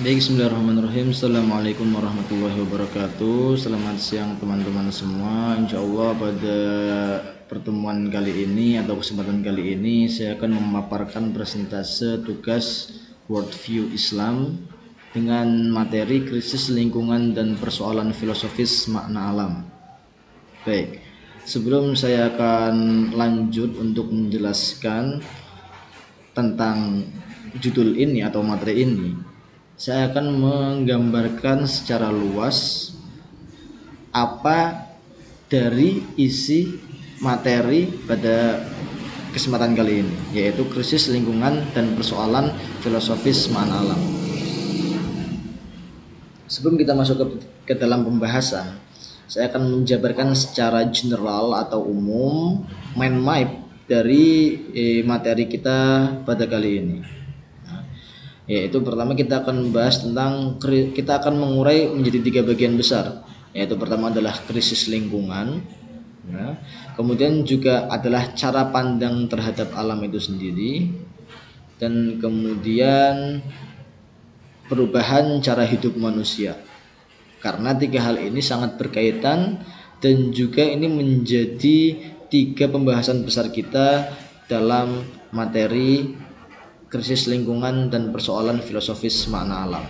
Baik, bismillahirrahmanirrahim. Assalamualaikum warahmatullahi wabarakatuh. Selamat siang teman-teman semua. Insya Allah pada pertemuan kali ini atau kesempatan kali ini saya akan memaparkan presentase tugas Worldview Islam dengan materi krisis lingkungan dan persoalan filosofis makna alam. Baik, sebelum saya akan lanjut untuk menjelaskan tentang judul ini atau materi ini, saya akan menggambarkan secara luas apa dari isi materi pada kesempatan kali ini, yaitu krisis lingkungan dan persoalan filosofis makna alam. Sebelum kita masuk ke dalam pembahasan, saya akan menjabarkan secara general atau umum mind map dari materi kita pada kali ini. Yaitu pertama kita akan membahas tentang, kita akan mengurai menjadi 3 bagian besar, yaitu pertama adalah krisis lingkungan, kemudian juga adalah cara pandang terhadap alam itu sendiri, dan kemudian perubahan cara hidup manusia. Karena 3 hal ini sangat berkaitan dan juga ini menjadi 3 pembahasan besar kita dalam materi krisis lingkungan dan persoalan filosofis makna alam.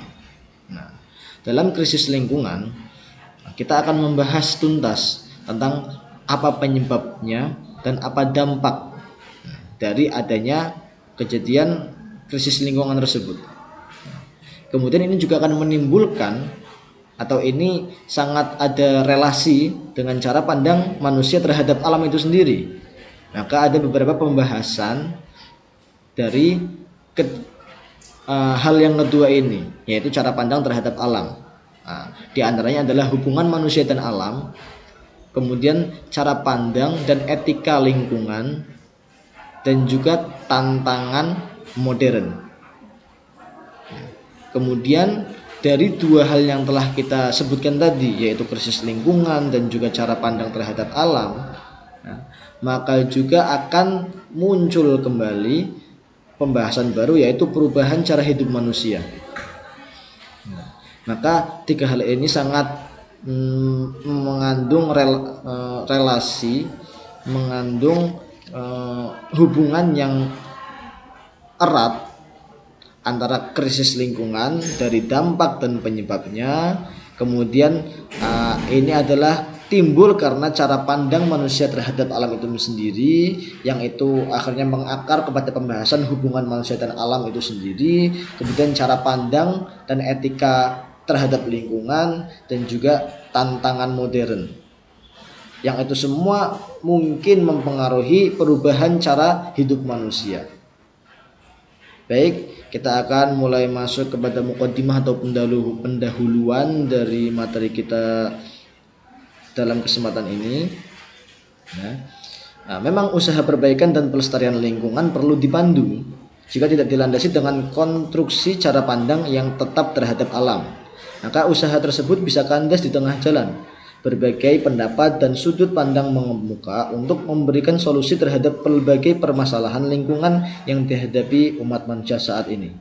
Nah, dalam krisis lingkungan kita akan membahas tuntas tentang apa penyebabnya dan apa dampak dari adanya kejadian krisis lingkungan tersebut. Kemudian ini juga akan menimbulkan atau ini sangat ada relasi dengan cara pandang manusia terhadap alam itu sendiri. Maka ada beberapa pembahasan dari hal yang kedua ini, yaitu cara pandang terhadap alam. Di antaranya adalah hubungan manusia dan alam, kemudian cara pandang dan etika lingkungan, dan juga tantangan modern. Kemudian dari 2 hal yang telah kita sebutkan tadi, yaitu krisis lingkungan dan juga cara pandang terhadap alam, maka juga akan muncul kembali pembahasan baru, yaitu perubahan cara hidup manusia. Maka 3 hal ini sangat mengandung relasi, mengandung hubungan yang erat antara krisis lingkungan dari dampak dan penyebabnya. Kemudian ini adalah timbul karena cara pandang manusia terhadap alam itu sendiri, yang itu akhirnya mengakar kepada pembahasan hubungan manusia dan alam itu sendiri, kemudian cara pandang dan etika terhadap lingkungan, dan juga tantangan modern, yang itu semua mungkin mempengaruhi perubahan cara hidup manusia. Baik, kita akan mulai masuk kepada muqaddimah atau pendahuluan dari materi kita dalam kesempatan ini. Memang usaha perbaikan dan pelestarian lingkungan perlu dipandu jika tidak dilandasi dengan konstruksi cara pandang yang tetap terhadap alam. Maka usaha tersebut bisa kandas di tengah jalan. Berbagai pendapat dan sudut pandang mengemuka untuk memberikan solusi terhadap berbagai permasalahan lingkungan yang dihadapi umat manusia saat ini.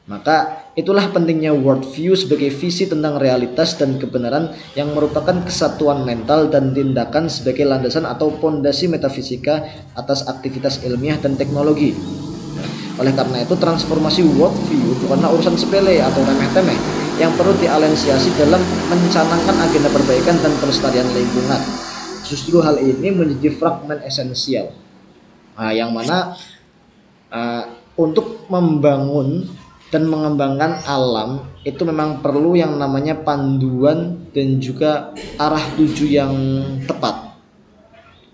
Maka itulah pentingnya worldview sebagai visi tentang realitas dan kebenaran yang merupakan kesatuan mental dan tindakan sebagai landasan atau pondasi metafisika atas aktivitas ilmiah dan teknologi. Oleh karena itu, transformasi worldview bukanlah urusan sepele atau remeh-temeh yang perlu dialensiasi dalam mencanangkan agenda perbaikan dan pelestarian lingkungan. Justru hal ini menjadi fragmen esensial, yang mana untuk membangun dan mengembangkan alam itu memang perlu yang namanya panduan dan juga arah tuju yang tepat.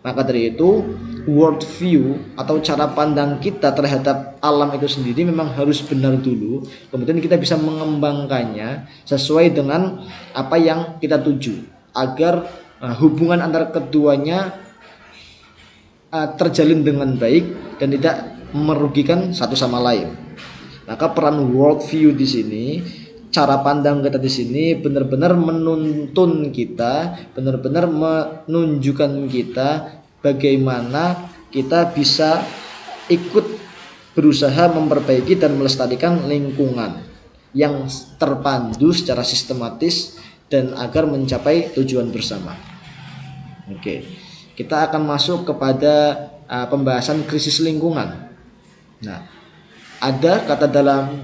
Maka dari itu, worldview atau cara pandang kita terhadap alam itu sendiri memang harus benar dulu, kemudian kita bisa mengembangkannya sesuai dengan apa yang kita tuju, agar hubungan antara keduanya terjalin dengan baik dan tidak merugikan satu sama lain. Maka peran worldview di sini, cara pandang kita di sini benar-benar menuntun kita, benar-benar menunjukkan kita bagaimana kita bisa ikut berusaha memperbaiki dan melestarikan lingkungan. yang terpandu secara sistematis dan agar mencapai tujuan bersama. Oke, kita akan masuk kepada pembahasan krisis lingkungan. Nah, ada kata dalam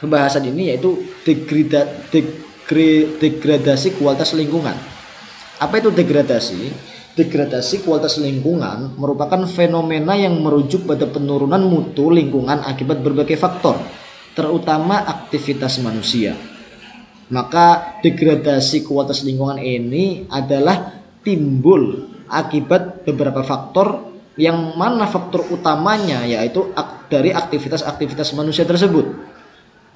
pembahasan ini yaitu degradasi kualitas lingkungan. Apa itu degradasi? Degradasi kualitas lingkungan merupakan fenomena yang merujuk pada penurunan mutu lingkungan akibat berbagai faktor, terutama aktivitas manusia. Maka degradasi kualitas lingkungan ini adalah timbul akibat beberapa faktor, yang mana faktor utamanya yaitu dari aktivitas-aktivitas manusia tersebut.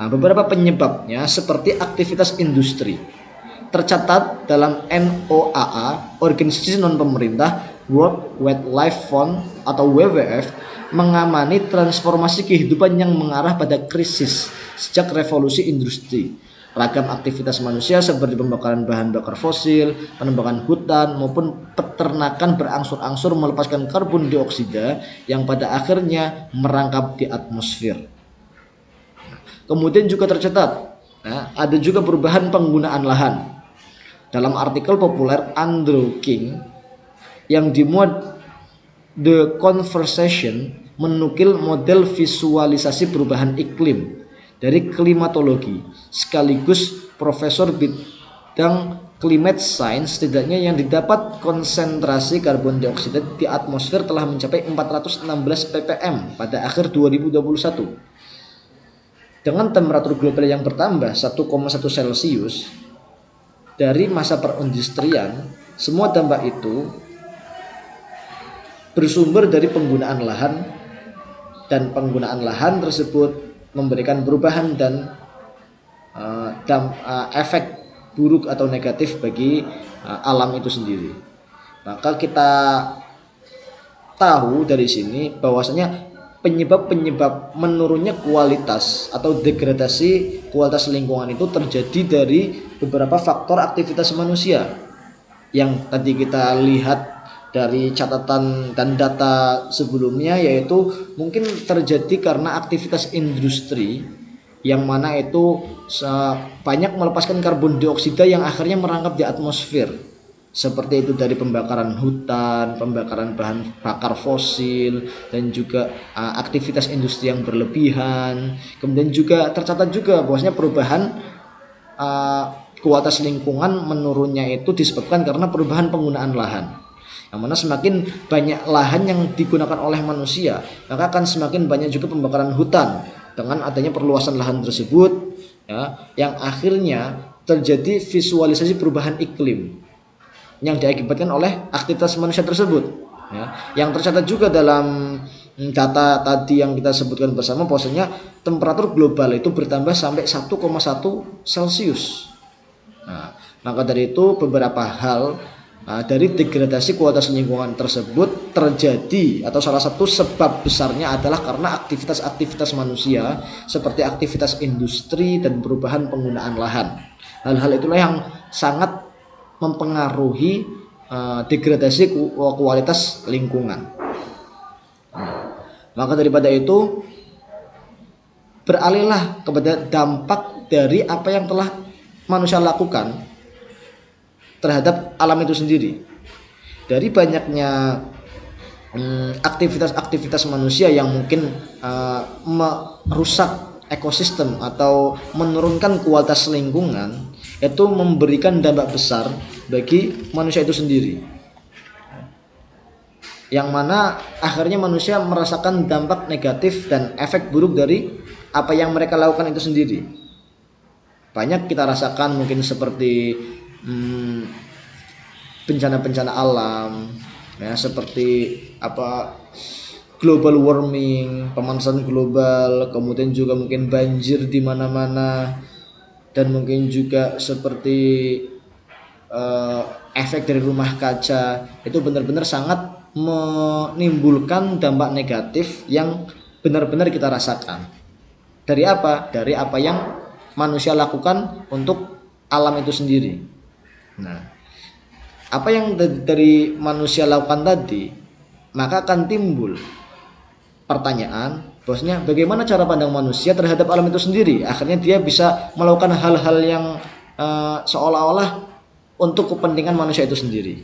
Nah, beberapa penyebabnya seperti aktivitas industri. Tercatat dalam NOAA, organisasi non-pemerintah World Wildlife Fund atau WWF, mengamani transformasi kehidupan yang mengarah pada krisis sejak revolusi industri. Ragam aktivitas manusia seperti pembakaran bahan bakar fosil, penebangan hutan, maupun peternakan berangsur-angsur melepaskan karbon dioksida yang pada akhirnya merangkap di atmosfer. Kemudian juga tercatat, ada juga perubahan penggunaan lahan. Dalam artikel populer Andrew King yang dimuat The Conversation, menukil model visualisasi perubahan iklim dari klimatologi sekaligus profesor bidang climate science. Setidaknya yang didapat konsentrasi karbon dioksida di atmosfer telah mencapai 416 ppm pada akhir 2021. Dengan temperatur global yang bertambah 1,1 Celcius dari masa perindustrian, semua dampak itu bersumber dari penggunaan lahan, dan penggunaan lahan tersebut memberikan perubahan dan efek buruk atau negatif bagi alam itu sendiri. Maka kita tahu dari sini bahwasanya penyebab menurunnya kualitas atau degradasi kualitas lingkungan itu terjadi dari beberapa faktor aktivitas manusia yang tadi kita lihat dari catatan dan data sebelumnya, yaitu mungkin terjadi karena aktivitas industri yang mana itu banyak melepaskan karbon dioksida yang akhirnya merangkap di atmosfer. Seperti itu dari pembakaran hutan, pembakaran bahan bakar fosil, dan juga aktivitas industri yang berlebihan. Kemudian juga tercatat juga bahwasanya perubahan kualitas lingkungan menurunnya itu disebabkan karena perubahan penggunaan lahan. Yang mana semakin banyak lahan yang digunakan oleh manusia, maka akan semakin banyak juga pembakaran hutan dengan adanya perluasan lahan tersebut, yang akhirnya terjadi visualisasi perubahan iklim yang diakibatkan oleh aktivitas manusia tersebut. Yang tercatat juga dalam data tadi yang kita sebutkan bersama, bahwasanya temperatur global itu bertambah sampai 1,1 Celcius. Maka dari itu beberapa hal dari degradasi kualitas lingkungan tersebut terjadi, atau salah satu sebab besarnya adalah karena aktivitas-aktivitas manusia seperti aktivitas industri dan perubahan penggunaan lahan. Hal-hal itulah yang sangat mempengaruhi degradasi kualitas lingkungan. Maka daripada itu, beralihlah kepada dampak dari apa yang telah manusia lakukan terhadap alam itu sendiri. Dari banyaknya aktivitas-aktivitas manusia yang mungkin merusak ekosistem atau menurunkan kualitas lingkungan, itu memberikan dampak besar bagi manusia itu sendiri, yang mana akhirnya manusia merasakan dampak negatif dan efek buruk dari apa yang mereka lakukan itu sendiri. Banyak kita rasakan, mungkin seperti bencana-bencana alam, seperti global warming, pemanasan global, kemudian juga mungkin banjir di mana-mana, dan mungkin juga seperti efek dari rumah kaca. Itu benar-benar sangat menimbulkan dampak negatif yang benar-benar kita rasakan. Dari apa? Dari apa yang manusia lakukan untuk alam itu sendiri. Nah, apa yang dari manusia lakukan tadi, maka akan timbul pertanyaan, Bahwasanya bagaimana cara pandang manusia terhadap alam itu sendiri. Akhirnya dia bisa melakukan hal-hal yang seolah-olah untuk kepentingan manusia itu sendiri.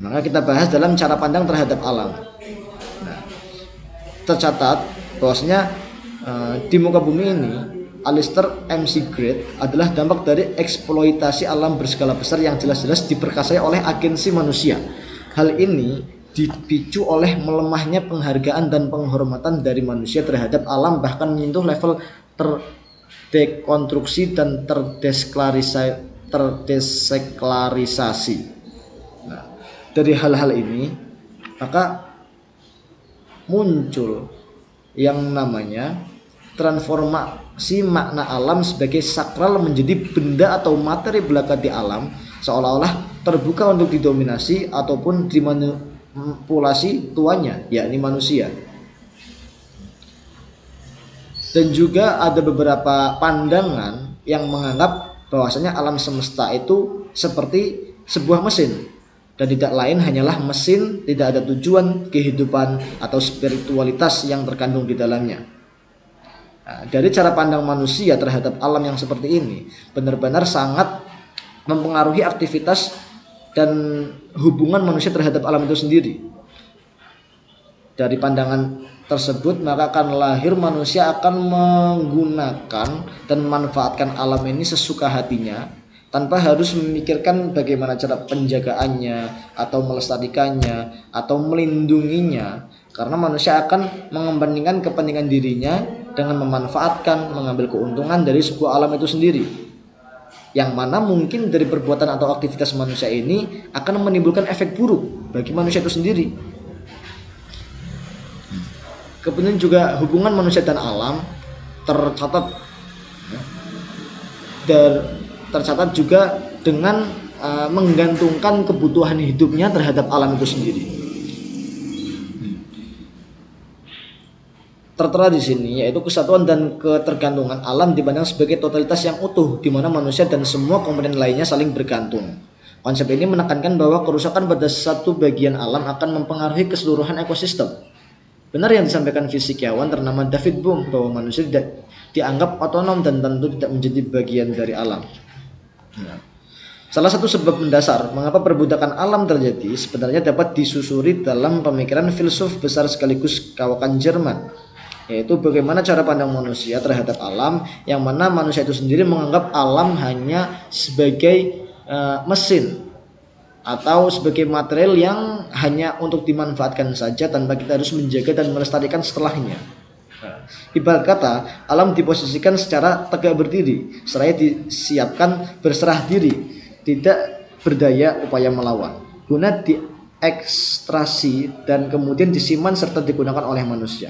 Maka kita bahas dalam cara pandang terhadap alam. Nah, tercatat bahwasanya di muka bumi ini Alistair McGrath adalah dampak dari eksploitasi alam berskala besar yang jelas-jelas diperkasai oleh agensi manusia. Hal ini dipicu oleh melemahnya penghargaan dan penghormatan dari manusia terhadap alam, bahkan menyentuh level terdekonstruksi dan terdeseklarisasi. Nah, dari hal-hal ini maka muncul yang namanya transformasi makna alam sebagai sakral menjadi benda atau materi belaka di alam, seolah-olah terbuka untuk didominasi ataupun dimanipulasi tuannya, yakni manusia. Dan juga ada beberapa pandangan yang menganggap bahwasanya alam semesta itu seperti sebuah mesin dan tidak lain hanyalah mesin, tidak ada tujuan, kehidupan atau spiritualitas yang terkandung di dalamnya. Nah, dari cara pandang manusia terhadap alam yang seperti ini benar-benar sangat mempengaruhi aktivitas dan hubungan manusia terhadap alam itu sendiri. Dari pandangan tersebut maka akan lahir manusia akan menggunakan dan memanfaatkan alam ini sesuka hatinya tanpa harus memikirkan bagaimana cara penjagaannya atau melestarikannya atau melindunginya, karena manusia akan mengepentingkan kepentingan dirinya dengan memanfaatkan, mengambil keuntungan dari sebuah alam itu sendiri, yang mana mungkin dari perbuatan atau aktivitas manusia ini akan menimbulkan efek buruk bagi manusia itu sendiri. Kemudian juga hubungan manusia dan alam tercatat juga dengan menggantungkan kebutuhan hidupnya terhadap alam itu sendiri. Tertera di sini yaitu kesatuan dan ketergantungan alam dipandang sebagai totalitas yang utuh, di mana manusia dan semua komponen lainnya saling bergantung. Konsep ini menekankan bahwa kerusakan pada satu bagian alam akan mempengaruhi keseluruhan ekosistem. Benar yang disampaikan fisikawan ternama David Bohm bahwa manusia tidak dianggap otonom dan tentu tidak menjadi bagian dari alam. Nah, salah satu sebab mendasar mengapa perbudakan alam terjadi sebenarnya dapat disusuri dalam pemikiran filsuf besar sekaligus kawakan Jerman, yaitu bagaimana cara pandang manusia terhadap alam, yang mana manusia itu sendiri menganggap alam hanya sebagai mesin atau sebagai material yang hanya untuk dimanfaatkan saja tanpa kita harus menjaga dan melestarikan setelahnya. Ibarat kata, alam diposisikan secara tegak berdiri, seraya disiapkan berserah diri, tidak berdaya upaya melawan, guna diekstraksi dan kemudian disimpan serta digunakan oleh manusia.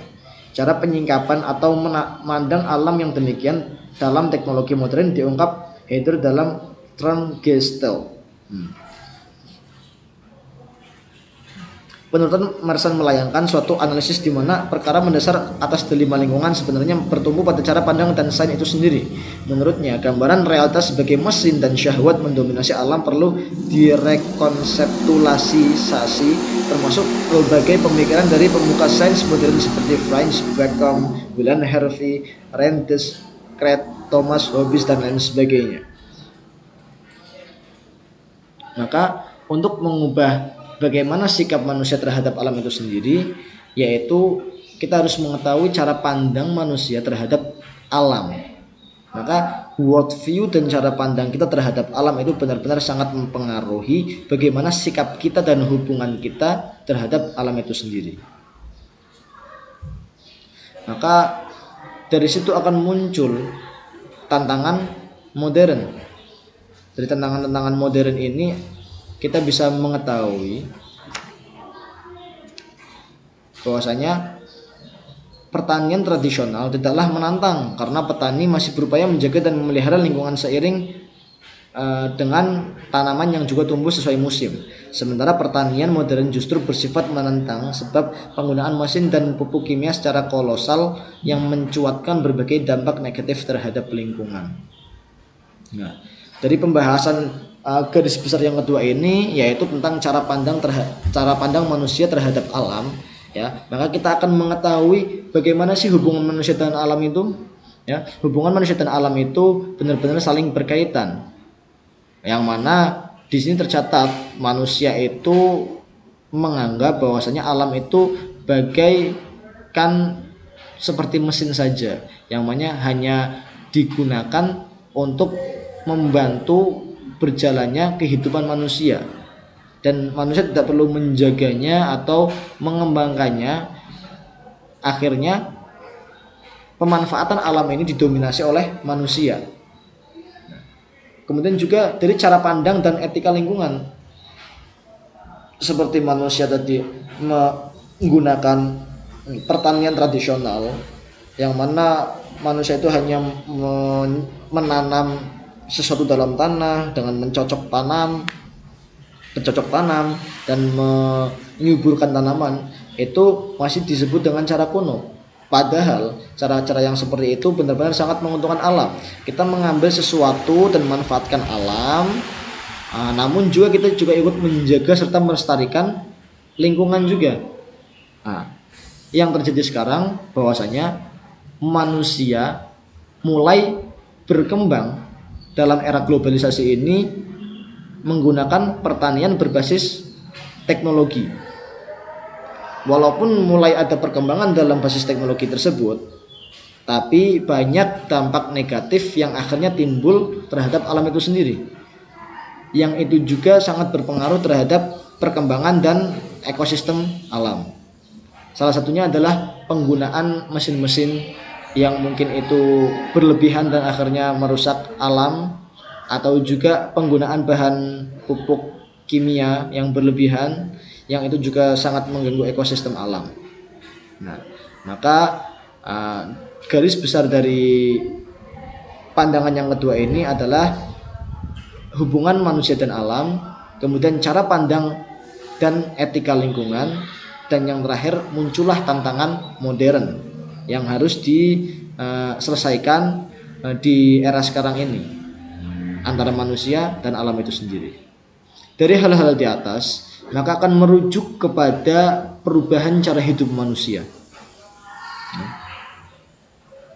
Cara penyingkapan atau memandang alam yang demikian dalam teknologi modern diungkap Heidegger dalam Traumgestalt. Penurutan Marsan melayangkan suatu analisis di mana perkara mendasar atas delima lingkungan sebenarnya bertumbuh pada cara pandang dan sains itu sendiri. Menurutnya, gambaran realitas sebagai mesin dan syahwat mendominasi alam perlu direkonseptualisasi, termasuk berbagai pemikiran dari pemuka sains modern seperti Franz Bacon, Wilhelm Harvey, Rene Descartes, Thomas Hobbes dan lain sebagainya. Maka untuk mengubah bagaimana sikap manusia terhadap alam itu sendiri, yaitu kita harus mengetahui cara pandang manusia terhadap alam. Maka worldview dan cara pandang kita terhadap alam itu benar-benar sangat mempengaruhi bagaimana sikap kita dan hubungan kita terhadap alam itu sendiri. Maka dari situ akan muncul tantangan modern. Dari tantangan-tantangan modern ini kita bisa mengetahui bahwasanya pertanian tradisional tidaklah menantang karena petani masih berupaya menjaga dan memelihara lingkungan seiring dengan tanaman yang juga tumbuh sesuai musim. Sementara pertanian modern justru bersifat menantang sebab penggunaan mesin dan pupuk kimia secara kolosal yang mencuatkan berbagai dampak negatif terhadap lingkungan. Nah, dari pembahasan garis besar yang kedua ini yaitu tentang cara pandang manusia terhadap alam, ya, maka kita akan mengetahui bagaimana sih hubungan manusia dan alam itu? Ya, hubungan manusia dan alam itu benar-benar saling berkaitan. Yang mana di sini tercatat manusia itu menganggap bahwasanya alam itu bagaikan seperti mesin saja, yang mana hanya digunakan untuk membantu berjalannya kehidupan manusia, dan manusia tidak perlu menjaganya atau mengembangkannya. Akhirnya pemanfaatan alam ini didominasi oleh manusia. Kemudian juga dari cara pandang dan etika lingkungan, seperti manusia tadi menggunakan pertanian tradisional, yang mana manusia itu hanya menanam sesuatu dalam tanah dengan mencocok tanam dan menyuburkan tanaman, itu masih disebut dengan cara kuno. Padahal cara-cara yang seperti itu benar-benar sangat menguntungkan alam. Kita mengambil sesuatu dan memanfaatkan alam, namun juga kita juga ikut menjaga serta melestarikan lingkungan juga. Yang terjadi sekarang bahwasanya manusia mulai berkembang dalam era globalisasi ini menggunakan pertanian berbasis teknologi. Walaupun mulai ada perkembangan dalam basis teknologi tersebut, tapi banyak dampak negatif yang akhirnya timbul terhadap alam itu sendiri, yang itu juga sangat berpengaruh terhadap perkembangan dan ekosistem alam. Salah satunya adalah penggunaan mesin-mesin yang mungkin itu berlebihan dan akhirnya merusak alam, atau juga penggunaan bahan pupuk kimia yang berlebihan, yang itu juga sangat mengganggu ekosistem alam. Nah, maka garis besar dari pandangan yang kedua ini adalah hubungan manusia dan alam, kemudian cara pandang dan etika lingkungan, dan yang terakhir muncullah tantangan modern yang harus diselesaikan di era sekarang ini antara manusia dan alam itu sendiri. Dari hal-hal di atas, maka akan merujuk kepada perubahan cara hidup manusia.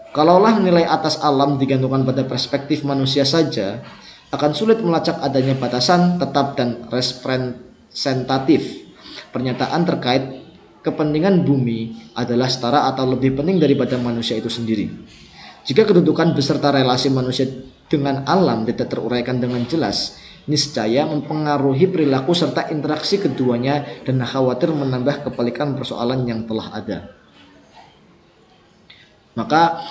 Kalaulah nilai atas alam digantungkan pada perspektif manusia saja, akan sulit melacak adanya batasan tetap dan representatif. Pernyataan terkait kepentingan bumi adalah setara atau lebih penting daripada manusia itu sendiri. Jika kedudukan beserta relasi manusia dengan alam tidak teruraikan dengan jelas, niscaya mempengaruhi perilaku serta interaksi keduanya dan khawatir menambah kepelikan persoalan yang telah ada. Maka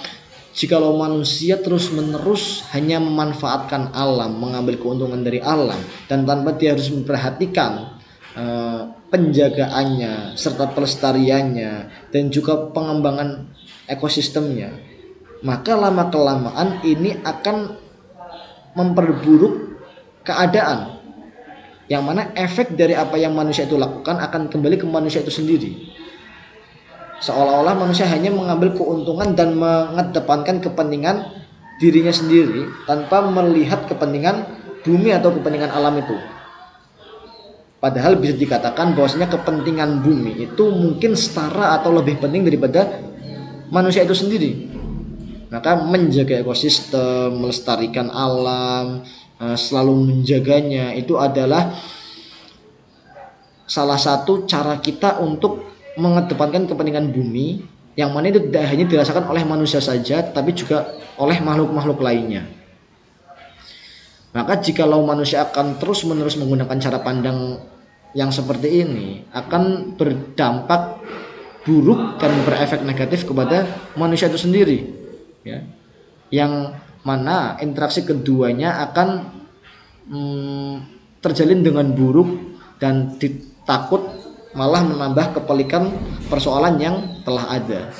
jikalau manusia terus-menerus hanya memanfaatkan alam, mengambil keuntungan dari alam, dan tanpa dia harus memperhatikan penjagaannya serta pelestariannya dan juga pengembangan ekosistemnya, maka lama-kelamaan ini akan memperburuk keadaan, yang mana efek dari apa yang manusia itu lakukan akan kembali ke manusia itu sendiri. Seolah-olah manusia hanya mengambil keuntungan dan mengedepankan kepentingan dirinya sendiri tanpa melihat kepentingan bumi atau kepentingan alam itu. Padahal bisa dikatakan bahwasanya kepentingan bumi itu mungkin setara atau lebih penting daripada manusia itu sendiri. Maka menjaga ekosistem, melestarikan alam, selalu menjaganya, itu adalah salah satu cara kita untuk mengedepankan kepentingan bumi, yang mana itu tidak hanya dirasakan oleh manusia saja, tapi juga oleh makhluk-makhluk lainnya. Maka jikalau manusia akan terus-menerus menggunakan cara pandang yang seperti ini, akan berdampak buruk dan berefek negatif kepada manusia itu sendiri, ya. Yang mana interaksi keduanya akan terjalin dengan buruk dan takut malah menambah kepelikan persoalan yang telah ada.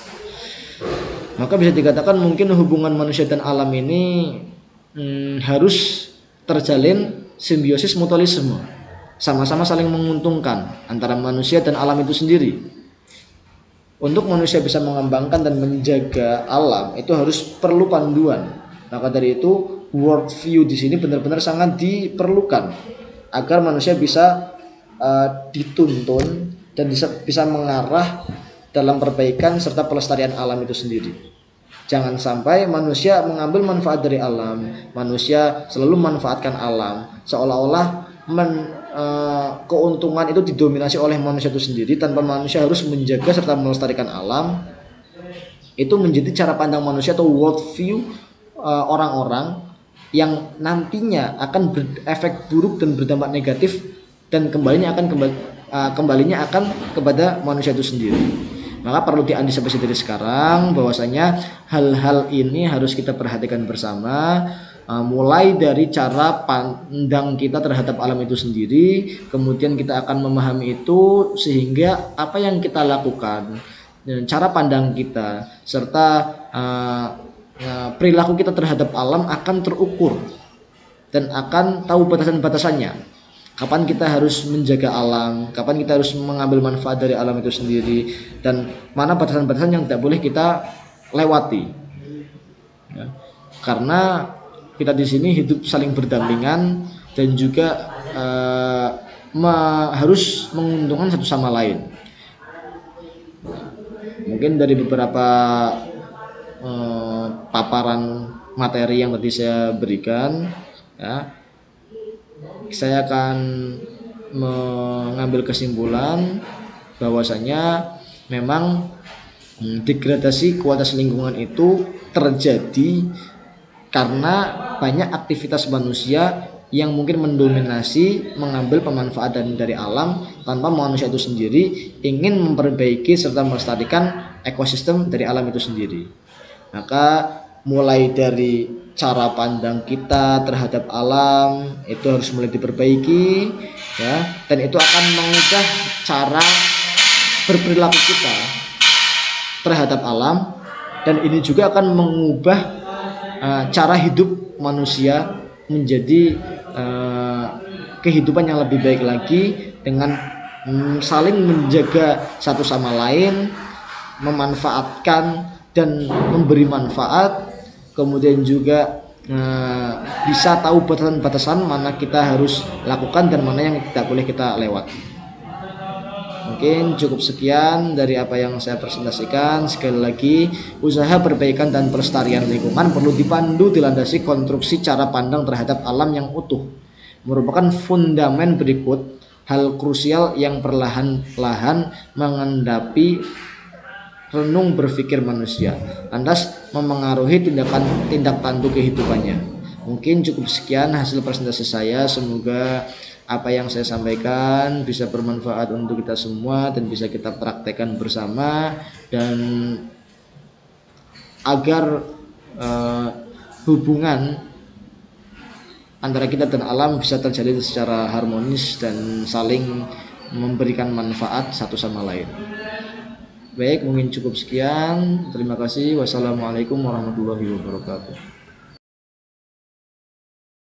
Maka bisa dikatakan mungkin hubungan manusia dan alam ini harus terjalin simbiosis mutualisme, sama-sama saling menguntungkan antara manusia dan alam itu sendiri. Untuk manusia bisa mengembangkan dan menjaga alam, itu harus perlu panduan. Maka dari itu world view di sini benar-benar sangat diperlukan agar manusia bisa dituntun dan bisa mengarah dalam perbaikan serta pelestarian alam itu sendiri. Jangan sampai manusia mengambil manfaat dari alam, manusia selalu memanfaatkan alam, seolah-olah keuntungan itu didominasi oleh manusia itu sendiri tanpa manusia harus menjaga serta melestarikan alam. Itu menjadi cara pandang manusia atau world view orang-orang yang nantinya akan berefek buruk dan berdampak negatif, dan kembalinya akan kepada manusia itu sendiri. Maka perlu diantisipasi dari sekarang bahwasanya hal-hal ini harus kita perhatikan bersama, mulai dari cara pandang kita terhadap alam itu sendiri, kemudian kita akan memahami itu sehingga apa yang kita lakukan, cara pandang kita serta perilaku kita terhadap alam akan terukur dan akan tahu batasan-batasannya. Kapan kita harus menjaga alam, kapan kita harus mengambil manfaat dari alam itu sendiri, dan mana batasan-batasan yang tidak boleh kita lewati. Ya. Karena kita di sini hidup saling berdampingan dan juga harus menguntungkan satu sama lain. Mungkin dari beberapa paparan materi yang tadi saya berikan, ya, saya akan mengambil kesimpulan bahwasanya memang degradasi kualitas lingkungan itu terjadi karena banyak aktivitas manusia yang mungkin mendominasi mengambil pemanfaatan dari alam tanpa manusia itu sendiri ingin memperbaiki serta melestarikan ekosistem dari alam itu sendiri. Maka mulai dari cara pandang kita terhadap alam itu harus mulai diperbaiki, ya, dan itu akan mengubah cara berperilaku kita terhadap alam, dan ini juga akan mengubah cara hidup manusia menjadi kehidupan yang lebih baik lagi dengan saling menjaga satu sama lain, memanfaatkan dan memberi manfaat, kemudian juga bisa tahu batasan-batasan mana kita harus lakukan dan mana yang tidak boleh kita lewati. Mungkin cukup sekian dari apa yang saya presentasikan. Sekali lagi, usaha perbaikan dan pelestarian lingkungan perlu dipandu dilandasi konstruksi cara pandang terhadap alam yang utuh, merupakan fundamen berikut hal krusial yang perlahan-lahan mengendapi renung berpikir manusia, lantas memengaruhi tindak tanduk kehidupannya. Mungkin cukup sekian hasil presentasi saya. Semoga apa yang saya sampaikan bisa bermanfaat untuk kita semua dan bisa kita praktekkan bersama, dan agar hubungan antara kita dan alam bisa terjalin secara harmonis dan saling memberikan manfaat satu sama lain. Baik, mungkin cukup sekian. Terima kasih. Wassalamualaikum warahmatullahi wabarakatuh.